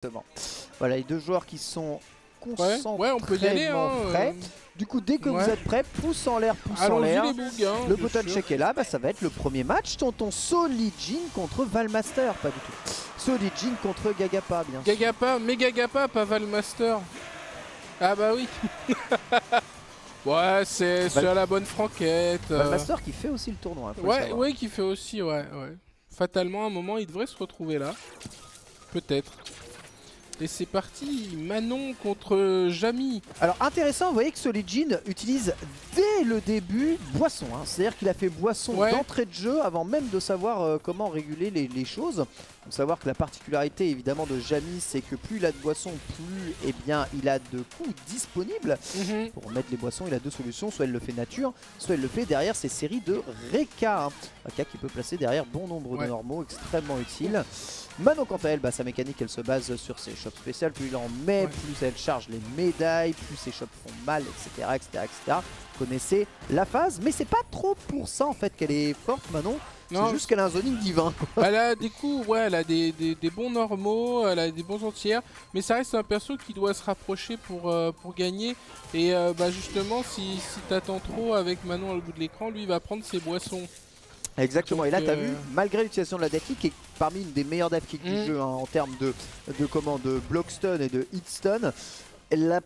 Exactement. Voilà les deux joueurs qui sont concentrés, ouais, on peut y aller, prêts. Du coup, dès que vous êtes prêts, pouce en l'air, pouce en l'air. Le button check est là, bah, ça va être le premier match. Tonton Solijin contre Valmaster, pas du tout. Solijin contre Gagapa, bien sûr. Gagapa, mais Gagapa, pas Valmaster. Ah bah oui. Ouais, c'est à la bonne franquette. Valmaster qui fait aussi le tournoi. Ouais, qui fait aussi, ouais. Fatalement, à un moment, il devrait se retrouver là. Peut-être. Et c'est parti, Manon contre Jamy. Alors intéressant, vous voyez que Solijin utilise dès le début boisson. Hein. C'est-à-dire qu'il a fait boisson d'entrée de jeu avant même de savoir comment réguler les choses. Il faut savoir que la particularité évidemment de Jamy, c'est que plus il a de boissons, plus il a de coups disponibles. Pour mettre les boissons, il a deux solutions. Soit il le fait nature, soit il le fait derrière ces séries de Reka. Hein. Reka qui peut placer derrière bon nombre de normaux, extrêmement utile. Manon quant à elle, sa mécanique elle se base sur ses shops spéciales, plus il en met, plus elle charge les médailles, plus ses shops font mal, etc. Vous connaissez la phase, mais c'est pas trop pour ça en fait qu'elle est forte Manon, c'est juste qu'elle a un zoning divin. Elle a des coups, elle a des bons normaux, elle a des bons entières, mais ça reste un perso qui doit se rapprocher pour gagner. Et justement, si t'attends trop avec Manon au bout de l'écran, lui il va prendre ses boissons. Exactement, et là tu as vu, malgré l'utilisation de la death kick, qui est parmi une des meilleures death kick du jeu en termes de block stun et de hit stun, il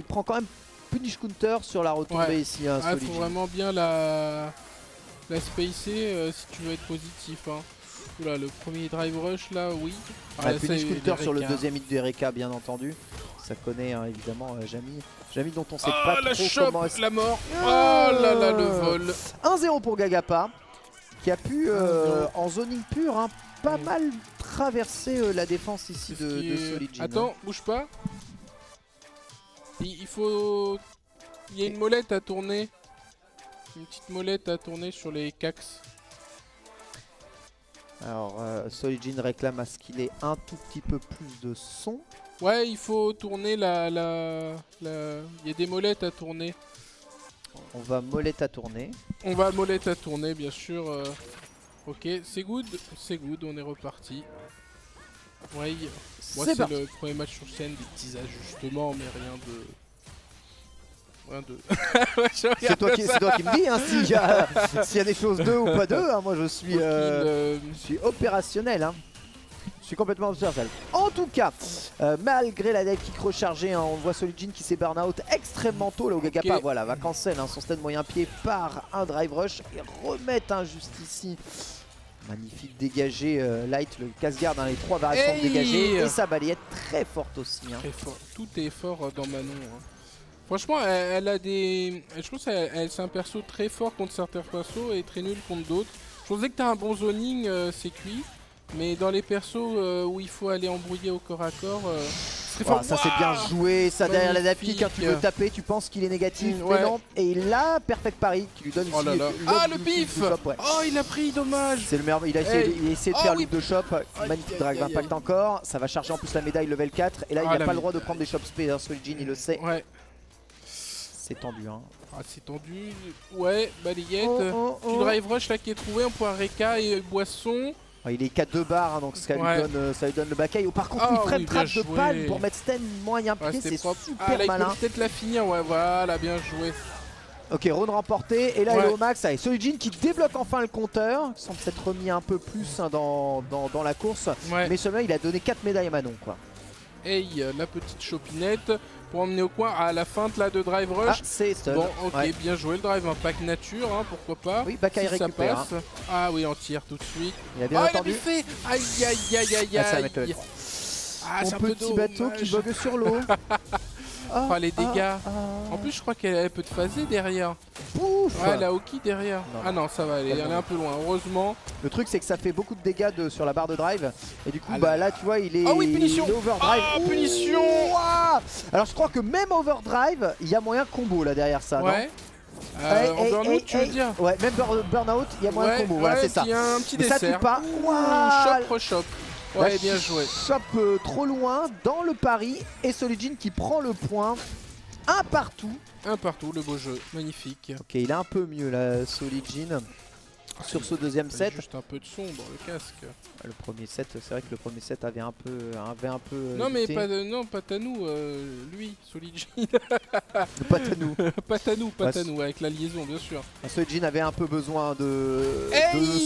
prend quand même punish counter sur la retombée ici. Il faut vraiment bien la spacer si tu veux être positif. Hein. Oula, le premier drive rush là, oui. Punish counter sur le deuxième hit de Reka bien entendu. Ça connaît évidemment Jamy. Jamy dont on sait pas trop comment... La mort. Oh là là, le vol. 1-0 pour Gagapa. Qui a pu, en zoning pur, pas mal traverser la défense ici de Solijin. Attends, bouge pas. Il faut... Il y a une molette à tourner. Une petite molette à tourner sur les cax. Alors, Solijin réclame à ce qu'il ait un tout petit peu plus de son. Ouais, il faut tourner il y a des molettes à tourner. On va molette à tourner. On va molette à tourner, bien sûr. Ok, c'est good, on est reparti. Ouais, moi c'est le premier match sur scène, des petits ajustements, mais rien de... C'est toi qui me dis s'il y a des choses d'eux ou pas d'eux. Moi je suis opérationnel. Je suis complètement observable. En tout cas, malgré la death kick rechargée, on voit Solijin qui s'est burn out extrêmement tôt. Là où Gagapa va cancel son stand moyen pied par un drive rush et remettre juste ici. Magnifique dégagé, Light, le casse-garde, les trois variations dégagées. Et sa balayette très forte aussi. Très fort. Tout est fort dans Manon. Franchement, elle a des... Je pense que c'est un perso très fort contre certains persos et très nul contre d'autres. Je pensais que tu as un bon zoning, c'est cuit. Mais dans les persos où il faut aller embrouiller au corps à corps, ça c'est bien joué, ça derrière la death kick, quand tu veux taper, tu penses qu'il est négatif, mais non. Et il a perfect parry qui lui donne ici le bif. Oh, il a pris, dommage. C'est le meilleur, il a essayé de faire loop de shop, magnifique drag impact encore, ça va charger en plus la médaille level 4, et là il n'a pas le droit de prendre des shops spé, Solijin il le sait. C'est tendu c'est tendu, balayette, du drive rush là qui est trouvé, on pourra Reka et boisson. Il est 4-2 barres, donc ça lui donne le back. Par contre, il frame trap de palme pour mettre stand moyen pied, c'est super malin. Il peut peut-être la finir, voilà, bien joué. Ok, round remporté, et là il est au max. Allez, Solijin qui débloque enfin le compteur, il semble s'être remis un peu plus dans la course, mais seulement il a donné 4 médailles à Manon, quoi. Hey, la petite chopinette pour emmener au coin à la feinte là de drive rush. C'est stun. Bon, ok, bien joué le drive impact nature, pourquoi pas. Oui, Bakai récupère. Ah oui, en tir tout de suite. Il a bien entendu. Il a buffé. Aïe. Mon petit bateau qui vogue sur l'eau. Les dégâts. En plus, je crois qu'elle peut te phaser derrière. Ouf. Elle a Oki derrière. Non, ça va, elle est un peu loin, heureusement. Le truc, c'est que ça fait beaucoup de dégâts sur la barre de drive. Et du coup, là, tu vois, il est punition. overdrive. Punition. Alors, je crois que même overdrive, il y a moyen combo là derrière ça. En burnout, tu veux dire? Ouais, même burnout, il y a moyen combo. Voilà, c'est ça. Il y a un petit dessert. Ça tue pas. Shop. Ouais, bien joué. Shop trop loin dans le pari et Solijin qui prend le point. Un partout, le beau jeu, magnifique. Ok, il est un peu mieux là, Solijin. sur ce deuxième set. Juste un peu de son dans le casque. Le premier set, c'est vrai que le premier set avait un peu non mais lutté. pas Tanou, lui, Solijin. Pas Tanou. Pas Tanou, avec la liaison bien sûr. Solijin avait un peu besoin de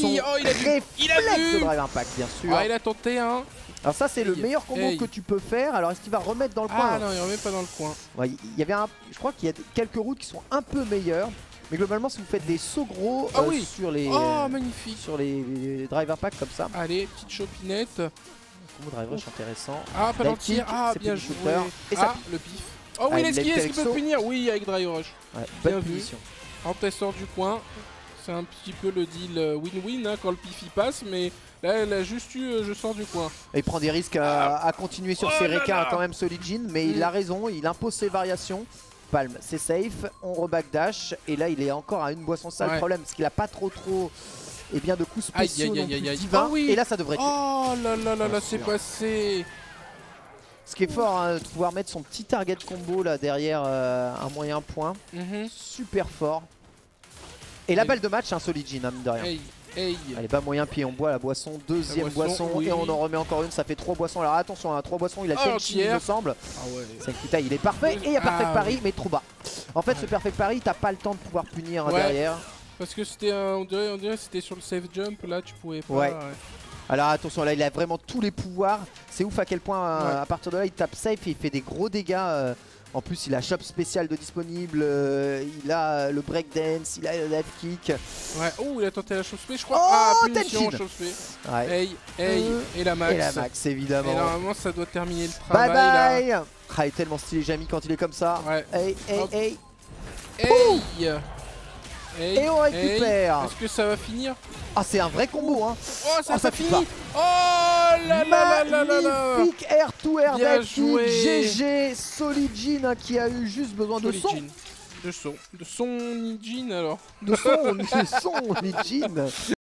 son il a vu. de Drive Impact, bien sûr. Ah, il a tenté un. Alors ça c'est le meilleur combo que tu peux faire. Alors est-ce qu'il va remettre dans le coin? Ah non, il remet pas dans le coin. Ouais, il y avait je crois qu'il y a quelques routes qui sont un peu meilleures. Mais globalement, si vous faites des sauts gros sur les magnifique. sur les drive impact comme ça. Allez, petite chopinette. Combo drive rush intéressant. Ah, pas l'entier. Ah, bien joué. Et ça le pif. Oh oui, est-ce qu'il peut punir? Oui, avec drive rush. Ouais, bien bonne vu. punition. Antès sort du coin. C'est un petit peu le deal win-win hein, quand le pif il passe, mais là elle a juste eu je sors du coin. Et il prend des risques à continuer sur ses requins quand même Solijin, mais il a raison, il impose ses variations. Palme, c'est safe, on rebackdash et là il est encore à une boisson sale. Le problème, c'est qu'il a pas trop de coups spéciaux non plus divins. Et là ça devrait être. Oh là là là là, c'est passé. Ce qui est fort, hein, de pouvoir mettre son petit target combo là derrière un moyen point. Super fort. Et la balle de match, un Solijin, hein, mine de rien. Allez, bas moyen pied, on boit la boisson, deuxième boisson et on en remet encore une, ça fait 3 boissons. Alors attention, à 3 boissons, il a Kenshin il me semble. Senkutai il est parfait et il y a Perfect Parry mais trop bas. En fait ce Perfect Parry, t'as pas le temps de pouvoir punir derrière. Parce que c'était on dirait c'était sur le safe jump, là tu pouvais pas. Alors attention, là il a vraiment tous les pouvoirs. C'est ouf à quel point à partir de là il tape safe et il fait des gros dégâts. En plus, il a shop spécial de disponible, il a le breakdance, il a le dive kick. Ouais, oh, il a tenté la chauve-spé, je crois. Punition, chauve-spé. Et la max. Et la max, évidemment. Et normalement, ça doit terminer le travail. Bye bye là. Il est tellement stylé, Jamie, quand il est comme ça. Et on récupère. Est-ce que ça va finir? Ah, c'est un vrai combo, hein. Oh, ça finit. Oh là là là là là. Magnifique air to air dive kick. GG Solijin hein, qui a eu juste besoin de son. De son Nijin alors. De son Nijin.